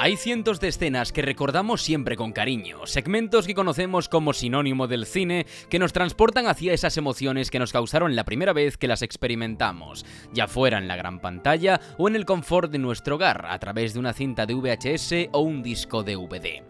Hay cientos de escenas que recordamos siempre con cariño, segmentos que conocemos como sinónimo del cine, que nos transportan hacia esas emociones que nos causaron la primera vez que las experimentamos, ya fuera en la gran pantalla o en el confort de nuestro hogar, a través de una cinta de VHS o un disco DVD.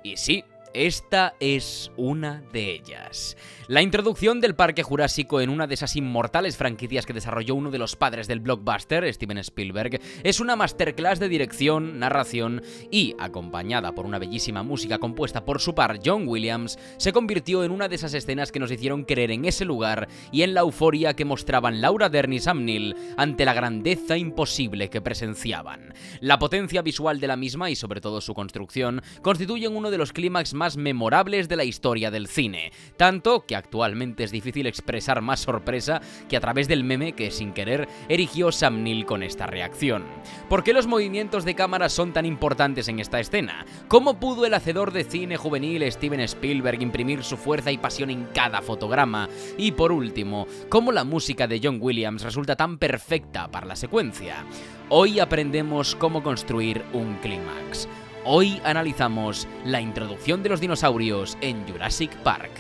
Y sí, esta es una de ellas. La introducción del Parque Jurásico en una de esas inmortales franquicias que desarrolló uno de los padres del blockbuster, Steven Spielberg, es una masterclass de dirección, narración y, acompañada por una bellísima música compuesta por su par John Williams, se convirtió en una de esas escenas que nos hicieron creer en ese lugar y en la euforia que mostraban Laura Dern y Sam Neill ante la grandeza imposible que presenciaban. La potencia visual de la misma y sobre todo su construcción constituyen uno de los clímax más memorables de la historia del cine, tanto que actualmente es difícil expresar más sorpresa que a través del meme que, sin querer, erigió Sam Neill con esta reacción. ¿Por qué los movimientos de cámara son tan importantes en esta escena? ¿Cómo pudo el hacedor de cine juvenil Steven Spielberg imprimir su fuerza y pasión en cada fotograma? Y por último, ¿cómo la música de John Williams resulta tan perfecta para la secuencia? Hoy aprendemos cómo construir un clímax. Hoy analizamos la introducción de los dinosaurios en Jurassic Park.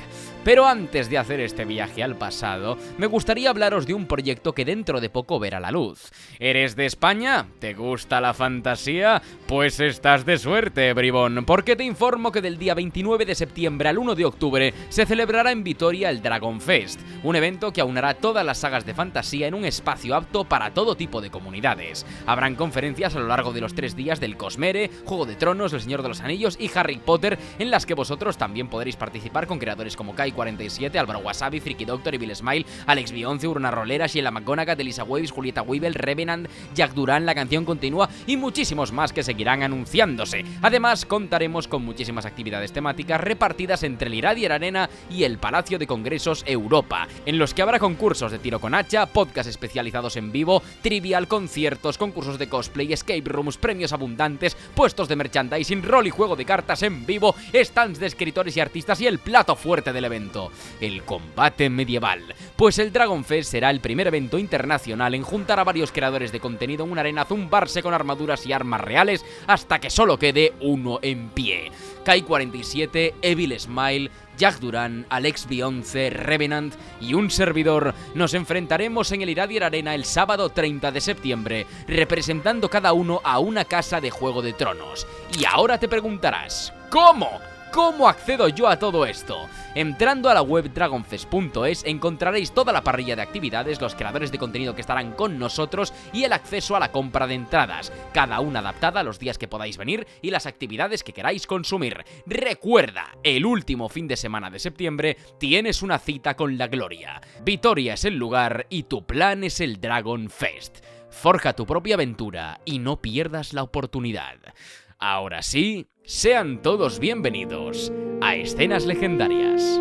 Pero antes de hacer este viaje al pasado, me gustaría hablaros de un proyecto que dentro de poco verá la luz. ¿Eres de España? ¿Te gusta la fantasía? Pues estás de suerte, bribón, porque te informo que del día 29 de septiembre al 1 de octubre se celebrará en Vitoria el Dragon Fest, un evento que aunará todas las sagas de fantasía en un espacio apto para todo tipo de comunidades. Habrán conferencias a lo largo de los 3 días del Cosmere, Juego de Tronos, El Señor de los Anillos y Harry Potter, en las que vosotros también podréis participar con creadores como Kai47, Álvaro Wasabi, Friki Doctor, Evil Smile, Alex Bionce, Urna Rolera, Sheila McGonagall, Elisa Waves, Julieta Weibel, Revenant, Jack Durán, La Canción Continúa y muchísimos más que seguirán anunciándose. Además, contaremos con muchísimas actividades temáticas repartidas entre el Iradier Arena y el Palacio de Congresos Europa, en los que habrá concursos de tiro con hacha, podcasts especializados en vivo, trivial, conciertos, concursos de cosplay, escape rooms, premios abundantes, puestos de merchandising, rol y juego de cartas en vivo, stands de escritores y artistas y el plato fuerte del evento, el combate medieval. Pues el Dragon Fest será el primer evento internacional en juntar a varios creadores de contenido en una arena a zumbarse con armaduras y armas reales hasta que solo quede uno en pie. Kai47, Evil Smile, Jack Durán, Alex Bionce, Revenant y un servidor nos enfrentaremos en el Iradier Arena el sábado 30 de septiembre, representando cada uno a una casa de Juego de Tronos. Y ahora te preguntarás, ¿cómo? ¿Cómo accedo yo a todo esto? Entrando a la web dragonfest.es encontraréis toda la parrilla de actividades, los creadores de contenido que estarán con nosotros y el acceso a la compra de entradas, cada una adaptada a los días que podáis venir y las actividades que queráis consumir. Recuerda, el último fin de semana de septiembre tienes una cita con la gloria. Vitoria es el lugar y tu plan es el Dragon Fest. Forja tu propia aventura y no pierdas la oportunidad. Ahora sí, sean todos bienvenidos a Escenas Legendarias.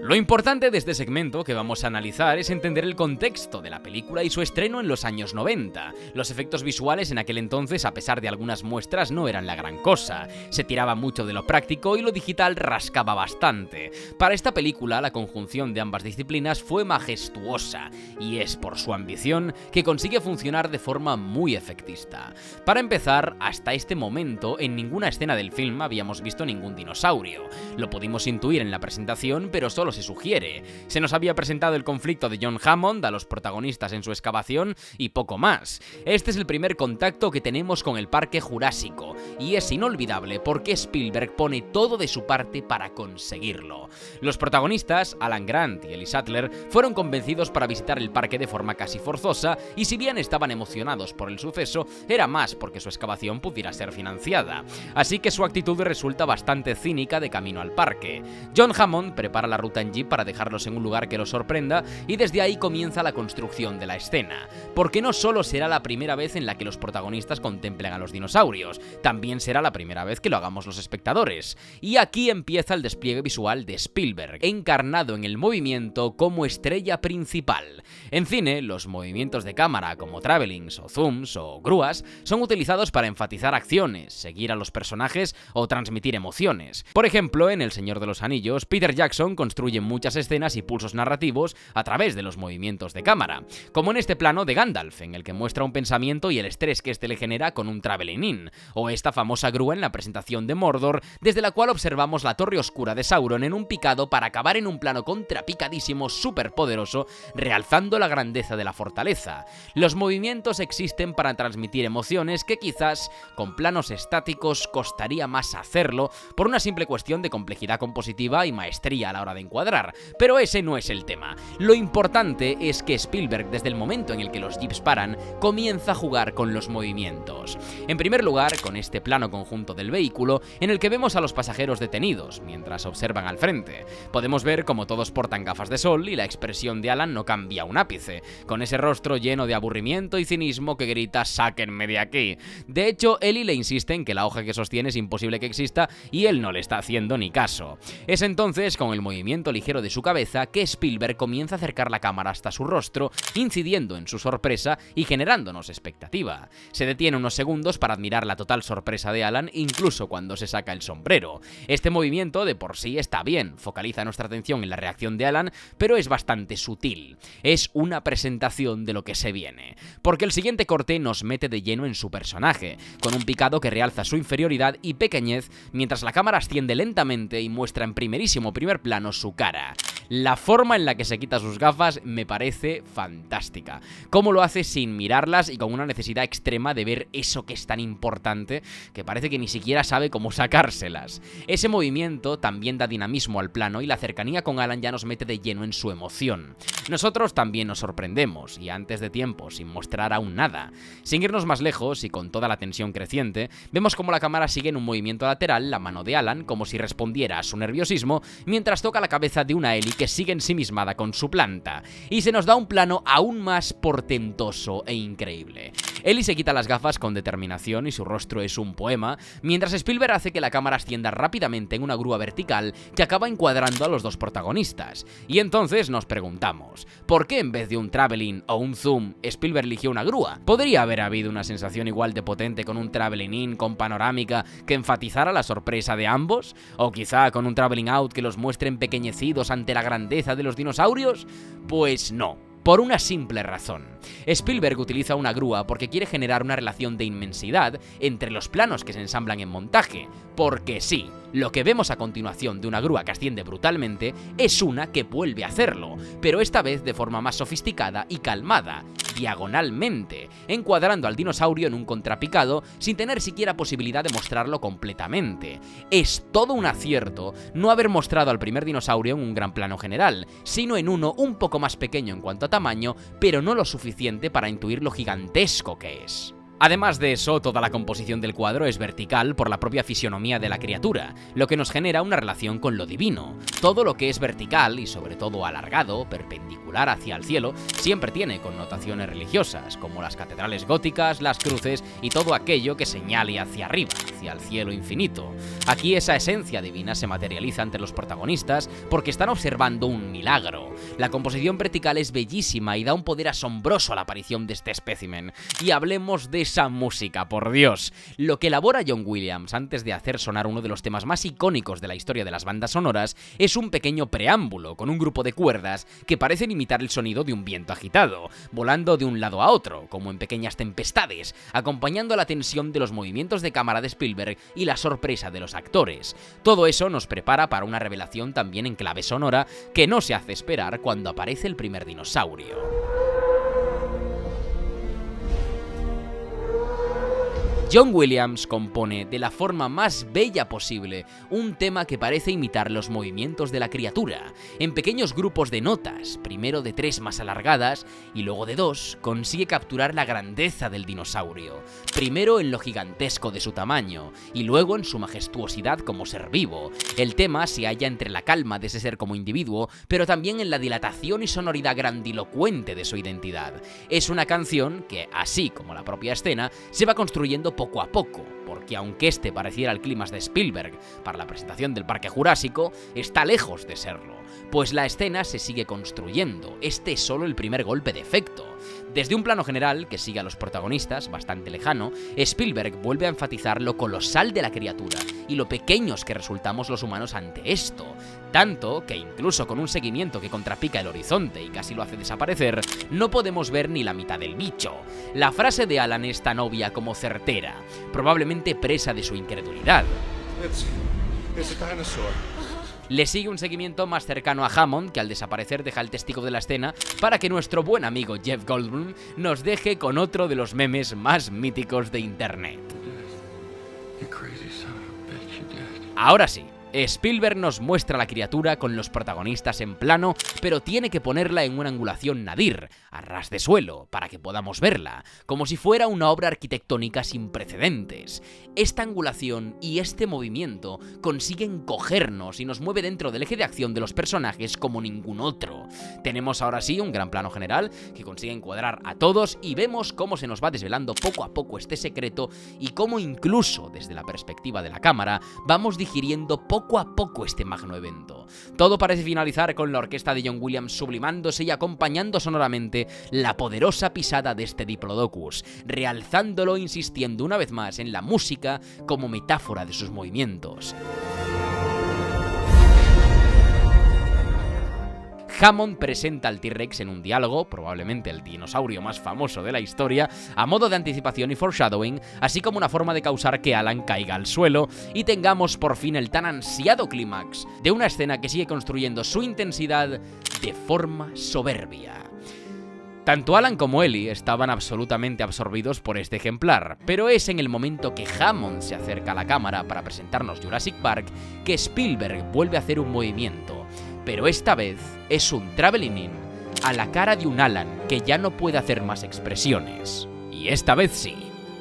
Lo importante de este segmento que vamos a analizar es entender el contexto de la película y su estreno en los años 90. Los efectos visuales en aquel entonces, a pesar de algunas muestras, no eran la gran cosa. Se tiraba mucho de lo práctico y lo digital rascaba bastante. Para esta película, la conjunción de ambas disciplinas fue majestuosa, y es por su ambición que consigue funcionar de forma muy efectista. Para empezar, hasta este momento, en ninguna escena del film habíamos visto ningún dinosaurio. Lo pudimos intuir en la presentación, pero solo se sugiere. Se nos había presentado el conflicto de John Hammond a los protagonistas en su excavación y poco más. Este es el primer contacto que tenemos con el Parque Jurásico y es inolvidable porque Spielberg pone todo de su parte para conseguirlo. Los protagonistas, Alan Grant y Ellie Sattler, fueron convencidos para visitar el parque de forma casi forzosa y si bien estaban emocionados por el suceso, era más porque su excavación pudiera ser financiada. Así que su actitud resulta bastante cínica de camino al parque. John Hammond prepara la ruta en en jeep para dejarlos en un lugar que los sorprenda, y desde ahí comienza la construcción de la escena. Porque no solo será la primera vez en la que los protagonistas contemplen a los dinosaurios, también será la primera vez que lo hagamos los espectadores. Y aquí empieza el despliegue visual de Spielberg, encarnado en el movimiento como estrella principal. En cine, los movimientos de cámara como travelings o zooms o grúas son utilizados para enfatizar acciones, seguir a los personajes o transmitir emociones. Por ejemplo, en El Señor de los Anillos, Peter Jackson construye muchas escenas y pulsos narrativos a través de los movimientos de cámara, como en este plano de Gandalf, en el que muestra un pensamiento y el estrés que este le genera con un traveling in, o esta famosa grúa en la presentación de Mordor, desde la cual observamos la torre oscura de Sauron en un picado para acabar en un plano contrapicadísimo superpoderoso, realzando la grandeza de la fortaleza. Los movimientos existen para transmitir emociones que quizás con planos estáticos costaría más hacerlo por una simple cuestión de complejidad compositiva y maestría a la hora de encuadrar, pero ese no es el tema. Lo importante es que Spielberg, desde el momento en el que los jeeps paran, comienza a jugar con los movimientos. En primer lugar, con este plano conjunto del vehículo, en el que vemos a los pasajeros detenidos, mientras observan al frente. Podemos ver cómo todos portan gafas de sol y la expresión de Alan no cambia un ápice, con ese rostro lleno de aburrimiento y cinismo que grita «sáquenme de aquí». De hecho, Ellie le insiste en que la hoja que sostiene es imposible que exista y él no le está haciendo ni caso. Es entonces, con el movimiento ligero de su cabeza, que Spielberg comienza a acercar la cámara hasta su rostro, incidiendo en su sorpresa y generándonos expectativa. Se detiene unos segundos para admirar la total sorpresa de Alan, incluso cuando se saca el sombrero. Este movimiento de por sí está bien, focaliza nuestra atención en la reacción de Alan, pero es bastante sutil. Es una presentación de lo que se viene, porque el siguiente corte nos mete de lleno en su personaje, con un picado que realza su inferioridad y pequeñez, mientras la cámara asciende lentamente y muestra en primerísimo primer plano su cara. La forma en la que se quita sus gafas me parece fantástica. Cómo lo hace sin mirarlas y con una necesidad extrema de ver eso que es tan importante que parece que ni siquiera sabe cómo sacárselas. Ese movimiento también da dinamismo al plano y la cercanía con Alan ya nos mete de lleno en su emoción. Nosotros también nos sorprendemos y antes de tiempo, sin mostrar aún nada. Sin irnos más lejos y con toda la tensión creciente, vemos cómo la cámara sigue en un movimiento lateral la mano de Alan como si respondiera a su nerviosismo mientras toca la cabeza de una Ellie que sigue ensimismada con su planta, y se nos da un plano aún más portentoso e increíble. Ellie se quita las gafas con determinación y su rostro es un poema, mientras Spielberg hace que la cámara ascienda rápidamente en una grúa vertical que acaba encuadrando a los dos protagonistas. Y entonces nos preguntamos, ¿por qué en vez de un traveling o un zoom, Spielberg eligió una grúa? ¿Podría haber habido una sensación igual de potente con un traveling in con panorámica que enfatizara la sorpresa de ambos? ¿O quizá con un traveling out que los muestre empequeñecidos ante la grandeza de los dinosaurios? Pues no. Por una simple razón. Spielberg utiliza una grúa porque quiere generar una relación de inmensidad entre los planos que se ensamblan en montaje. Porque sí, lo que vemos a continuación de una grúa que asciende brutalmente es una que vuelve a hacerlo, pero esta vez de forma más sofisticada y calmada, diagonalmente, encuadrando al dinosaurio en un contrapicado sin tener siquiera posibilidad de mostrarlo completamente. Es todo un acierto no haber mostrado al primer dinosaurio en un gran plano general, sino en uno un poco más pequeño en cuanto a tamaño, pero no lo suficiente para intuir lo gigantesco que es. Además de eso, toda la composición del cuadro es vertical por la propia fisionomía de la criatura, lo que nos genera una relación con lo divino. Todo lo que es vertical y sobre todo alargado, perpendicular hacia el cielo, siempre tiene connotaciones religiosas, como las catedrales góticas, las cruces y todo aquello que señale hacia arriba, hacia el cielo infinito. Aquí esa esencia divina se materializa ante los protagonistas porque están observando un milagro. La composición vertical es bellísima y da un poder asombroso a la aparición de este espécimen. Y hablemos de esa música, por Dios. Lo que elabora John Williams antes de hacer sonar uno de los temas más icónicos de la historia de las bandas sonoras es un pequeño preámbulo con un grupo de cuerdas que parecen imitar el sonido de un viento agitado, volando de un lado a otro, como en pequeñas tempestades, acompañando la tensión de los movimientos de cámara de Spielberg y la sorpresa de los actores. Todo eso nos prepara para una revelación también en clave sonora que no se hace esperar cuando aparece el primer dinosaurio. John Williams compone de la forma más bella posible un tema que parece imitar los movimientos de la criatura. En pequeños grupos de notas, primero de 3 más alargadas y luego de 2, consigue capturar la grandeza del dinosaurio, primero en lo gigantesco de su tamaño y luego en su majestuosidad como ser vivo. El tema se halla entre la calma de ese ser como individuo, pero también en la dilatación y sonoridad grandilocuente de su identidad. Es una canción que, así como la propia escena, se va construyendo poco a poco, porque aunque este pareciera el clímax de Spielberg para la presentación del Parque Jurásico, está lejos de serlo, pues la escena se sigue construyendo. Este es solo el primer golpe de efecto. Desde un plano general, que sigue a los protagonistas, bastante lejano, Spielberg vuelve a enfatizar lo colosal de la criatura y lo pequeños que resultamos los humanos ante esto, tanto que incluso con un seguimiento que contrapica el horizonte y casi lo hace desaparecer, no podemos ver ni la mitad del bicho. La frase de Alan es tan obvia como certera, probablemente presa de su incredulidad. It's a dinosaur. Le sigue un seguimiento más cercano a Hammond, que al desaparecer deja el testigo de la escena para que nuestro buen amigo Jeff Goldblum nos deje con otro de los memes más míticos de internet. Ahora sí, Spielberg nos muestra a la criatura con los protagonistas en plano, pero tiene que ponerla en una angulación nadir, a ras de suelo, para que podamos verla, como si fuera una obra arquitectónica sin precedentes. Esta angulación y este movimiento consiguen cogernos y nos mueve dentro del eje de acción de los personajes como ningún otro. Tenemos ahora sí un gran plano general que consigue encuadrar a todos y vemos cómo se nos va desvelando poco a poco este secreto y cómo incluso desde la perspectiva de la cámara vamos digiriendo poco a poco este magno evento. Todo parece finalizar con la orquesta de John Williams sublimándose y acompañando sonoramente la poderosa pisada de este Diplodocus, realzándolo e insistiendo una vez más en la música como metáfora de sus movimientos. Hammond presenta al T-Rex en un diálogo, probablemente el dinosaurio más famoso de la historia, a modo de anticipación y foreshadowing, así como una forma de causar que Alan caiga al suelo y tengamos por fin el tan ansiado clímax de una escena que sigue construyendo su intensidad de forma soberbia. Tanto Alan como Ellie estaban absolutamente absorbidos por este ejemplar, pero es en el momento que Hammond se acerca a la cámara para presentarnos Jurassic Park que Spielberg vuelve a hacer un movimiento, pero esta vez es un traveling in a la cara de un Alan que ya no puede hacer más expresiones. Y esta vez sí.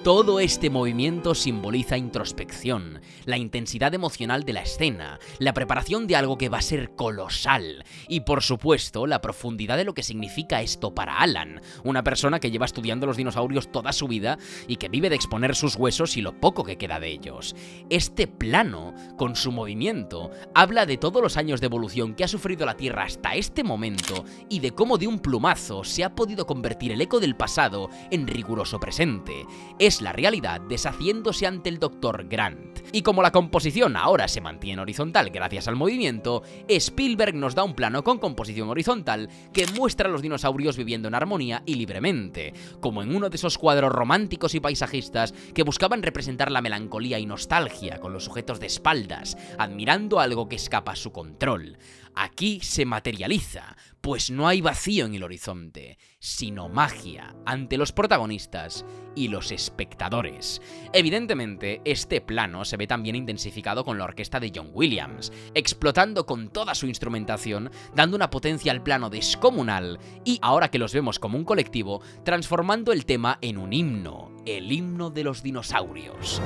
Todo este movimiento simboliza introspección, la intensidad emocional de la escena, la preparación de algo que va a ser colosal y, por supuesto, la profundidad de lo que significa esto para Alan, una persona que lleva estudiando los dinosaurios toda su vida y que vive de exponer sus huesos y lo poco que queda de ellos. Este plano, con su movimiento, habla de todos los años de evolución que ha sufrido la Tierra hasta este momento y de cómo de un plumazo se ha podido convertir el eco del pasado en riguroso presente. Es la realidad deshaciéndose ante el Dr. Grant. Y como la composición ahora se mantiene horizontal gracias al movimiento, Spielberg nos da un plano con composición horizontal que muestra a los dinosaurios viviendo en armonía y libremente, como en uno de esos cuadros románticos y paisajistas que buscaban representar la melancolía y nostalgia con los sujetos de espaldas, admirando algo que escapa a su control. Aquí se materializa, pues no hay vacío en el horizonte, sino magia ante los protagonistas y los espectadores. Evidentemente, este plano se ve también intensificado con la orquesta de John Williams, explotando con toda su instrumentación, dando una potencia al plano descomunal y, ahora que los vemos como un colectivo, transformando el tema en un himno, el himno de los dinosaurios.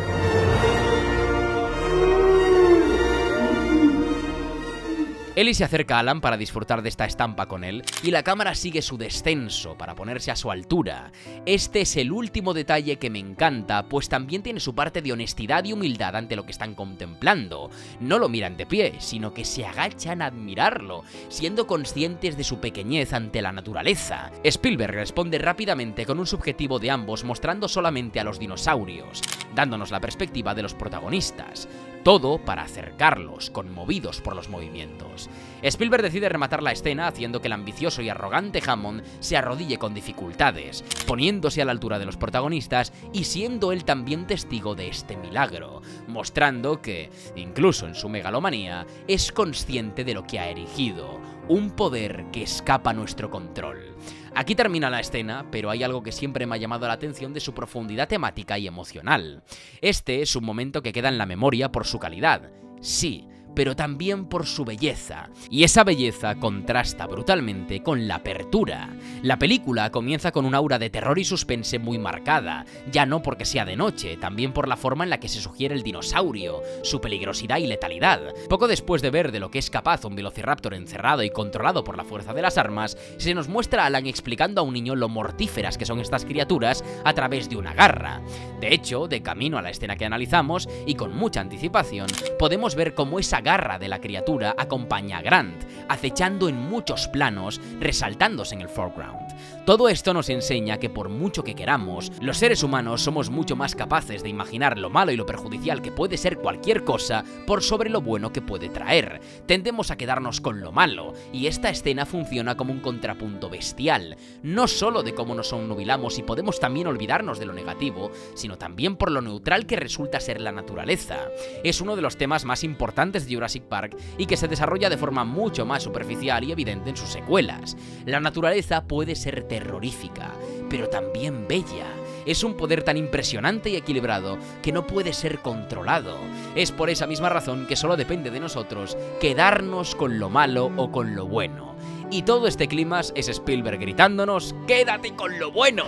Ellie se acerca a Alan para disfrutar de esta estampa con él y la cámara sigue su descenso para ponerse a su altura. Este es el último detalle que me encanta, pues también tiene su parte de honestidad y humildad ante lo que están contemplando. No lo miran de pie, sino que se agachan a admirarlo, siendo conscientes de su pequeñez ante la naturaleza. Spielberg responde rápidamente con un subjetivo de ambos mostrando solamente a los dinosaurios, dándonos la perspectiva de los protagonistas. Todo para acercarlos, conmovidos por los movimientos. Spielberg decide rematar la escena haciendo que el ambicioso y arrogante Hammond se arrodille con dificultades, poniéndose a la altura de los protagonistas y siendo él también testigo de este milagro, mostrando que, incluso en su megalomanía, es consciente de lo que ha erigido, un poder que escapa a nuestro control. Aquí termina la escena, pero hay algo que siempre me ha llamado la atención de su profundidad temática y emocional. Este es un momento que queda en la memoria por su calidad. Sí, pero también por su belleza, y esa belleza contrasta brutalmente con la apertura. La película comienza con un aura de terror y suspense muy marcada, ya no porque sea de noche, también por la forma en la que se sugiere el dinosaurio, su peligrosidad y letalidad. Poco después de ver de lo que es capaz un velociraptor encerrado y controlado por la fuerza de las armas, se nos muestra a Alan explicando a un niño lo mortíferas que son estas criaturas a través de una garra. De hecho, de camino a la escena que analizamos, y con mucha anticipación, podemos ver cómo esa garra de la criatura acompaña a Grant, acechando en muchos planos, resaltándose en el foreground. Todo esto nos enseña que por mucho que queramos, los seres humanos somos mucho más capaces de imaginar lo malo y lo perjudicial que puede ser cualquier cosa por sobre lo bueno que puede traer. Tendemos a quedarnos con lo malo, y esta escena funciona como un contrapunto bestial, no solo de cómo nos obnubilamos y podemos también olvidarnos de lo negativo, sino también por lo neutral que resulta ser la naturaleza. Es uno de los temas más importantes de Jurassic Park y que se desarrolla de forma mucho más superficial y evidente en sus secuelas. La naturaleza puede ser terrorífica, pero también bella. Es un poder tan impresionante y equilibrado que no puede ser controlado. Es por esa misma razón que solo depende de nosotros quedarnos con lo malo o con lo bueno. Y todo este clímax es Spielberg gritándonos: ¡quédate con lo bueno!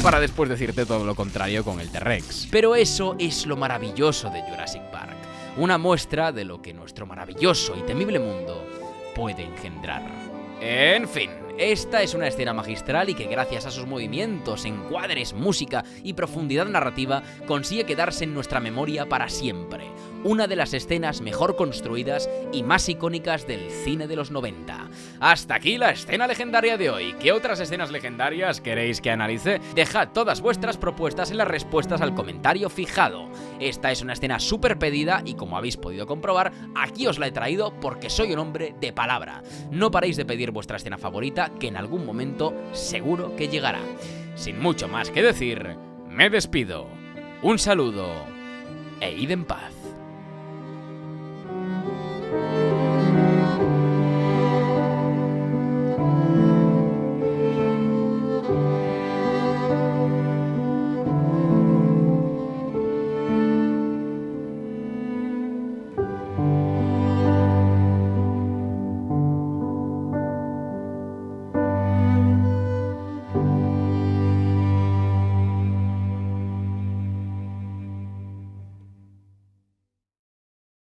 Para después decirte todo lo contrario con el T-Rex. Pero eso es lo maravilloso de Jurassic Park. Una muestra de lo que nuestro maravilloso y temible mundo puede engendrar. En fin, esta es una escena magistral y que gracias a sus movimientos, encuadres, música y profundidad narrativa consigue quedarse en nuestra memoria para siempre. Una de las escenas mejor construidas y más icónicas del cine de los 90. Hasta aquí la escena legendaria de hoy. ¿Qué otras escenas legendarias queréis que analice? Dejad todas vuestras propuestas en las respuestas al comentario fijado. Esta es una escena súper pedida y, como habéis podido comprobar, aquí os la he traído porque soy un hombre de palabra. No paréis de pedir vuestra escena favorita, que en algún momento seguro que llegará. Sin mucho más que decir, me despido. Un saludo e id en paz.